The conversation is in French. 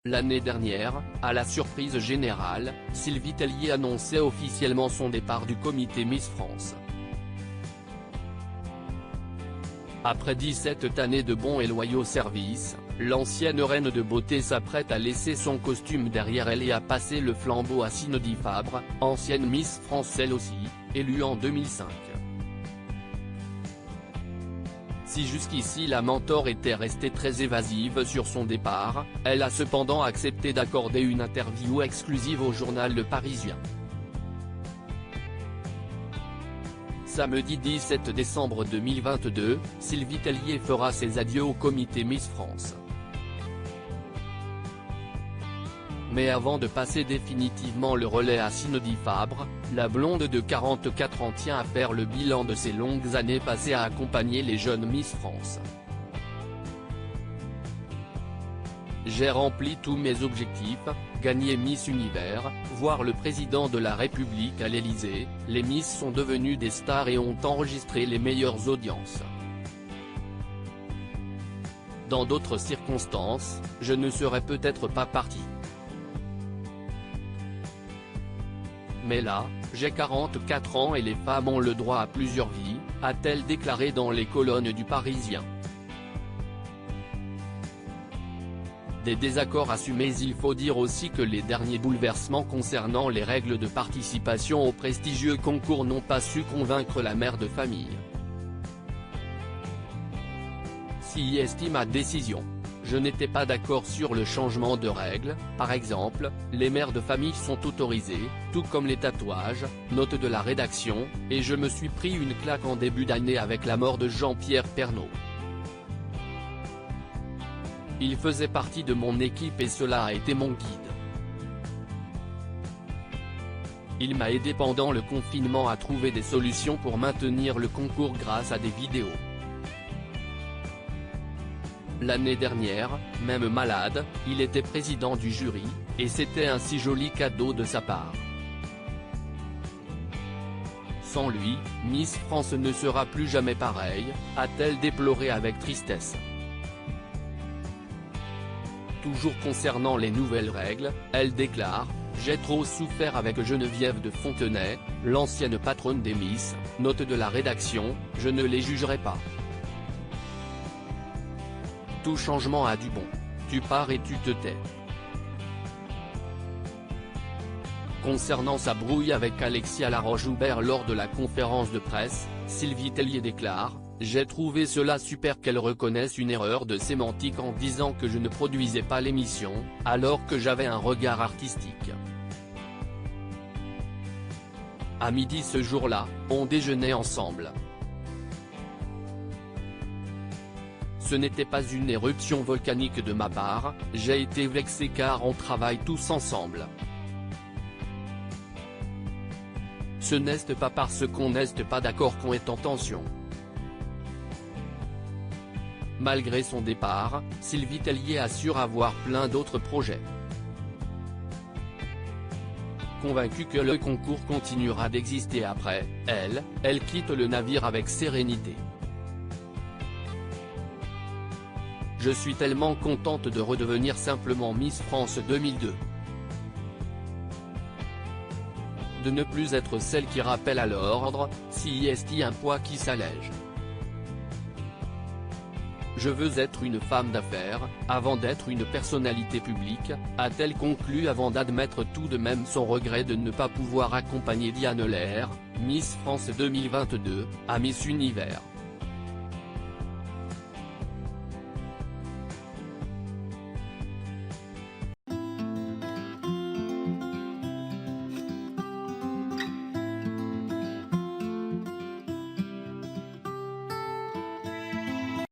L'année dernière, à la surprise générale, Sylvie Tellier annonçait officiellement son départ du comité Miss France. Après 17 années de bons et loyaux services, l'ancienne reine de beauté s'apprête à laisser son costume derrière elle et à passer le flambeau à Cindy Fabre, ancienne Miss France elle aussi, élue en 2005. Si jusqu'ici la mentor était restée très évasive sur son départ, elle a cependant accepté d'accorder une interview exclusive au journal Le Parisien. Samedi 17 décembre 2022, Sylvie Tellier fera ses adieux au comité Miss France. Mais avant de passer définitivement le relais à Cindy Fabre, la blonde de 44 ans tient à faire le bilan de ses longues années passées à accompagner les jeunes Miss France. J'ai rempli tous mes objectifs, gagner Miss Univers, voir le président de la République à l'Élysée, les Miss sont devenues des stars et ont enregistré les meilleures audiences. Dans d'autres circonstances, je ne serais peut-être pas partie. Mais là, j'ai 44 ans et les femmes ont le droit à plusieurs vies, a-t-elle déclaré dans les colonnes du Parisien. Des désaccords assumés. Il faut dire aussi que les derniers bouleversements concernant les règles de participation au prestigieux concours n'ont pas su convaincre la mère de famille. Si estime ma décision. Je n'étais pas d'accord sur le changement de règles, par exemple, les mères de famille sont autorisées, tout comme les tatouages, note de la rédaction, et je me suis pris une claque en début d'année avec la mort de Jean-Pierre Pernaut. Il faisait partie de mon équipe et cela a été mon guide. Il m'a aidé pendant le confinement à trouver des solutions pour maintenir le concours grâce à des vidéos. L'année dernière, même malade, il était président du jury, et c'était un si joli cadeau de sa part. Sans lui, Miss France ne sera plus jamais pareille, a-t-elle déploré avec tristesse. Toujours concernant les nouvelles règles, elle déclare « J'ai trop souffert avec Geneviève de Fontenay, l'ancienne patronne des Miss, note de la rédaction, je ne les jugerai pas. Tout changement a du bon. Tu pars et tu te tais. » Concernant sa brouille avec Alexia Laroche-Joubert lors de la conférence de presse, Sylvie Tellier déclare « J'ai trouvé cela super qu'elle reconnaisse une erreur de sémantique en disant que je ne produisais pas l'émission, alors que j'avais un regard artistique. » À midi ce jour-là, on déjeunait ensemble. Ce n'était pas une éruption volcanique de ma part, j'ai été vexé car on travaille tous ensemble. Ce n'est pas parce qu'on n'est pas d'accord qu'on est en tension. Malgré son départ, Sylvie Tellier assure avoir plein d'autres projets. Convaincue que le concours continuera d'exister après, elle quitte le navire avec sérénité. Je suis tellement contente de redevenir simplement Miss France 2002. De ne plus être celle qui rappelle à l'ordre, si est un poids qui s'allège. Je veux être une femme d'affaires, avant d'être une personnalité publique, a-t-elle conclu avant d'admettre tout de même son regret de ne pas pouvoir accompagner Diane Lair, Miss France 2022, à Miss Univers.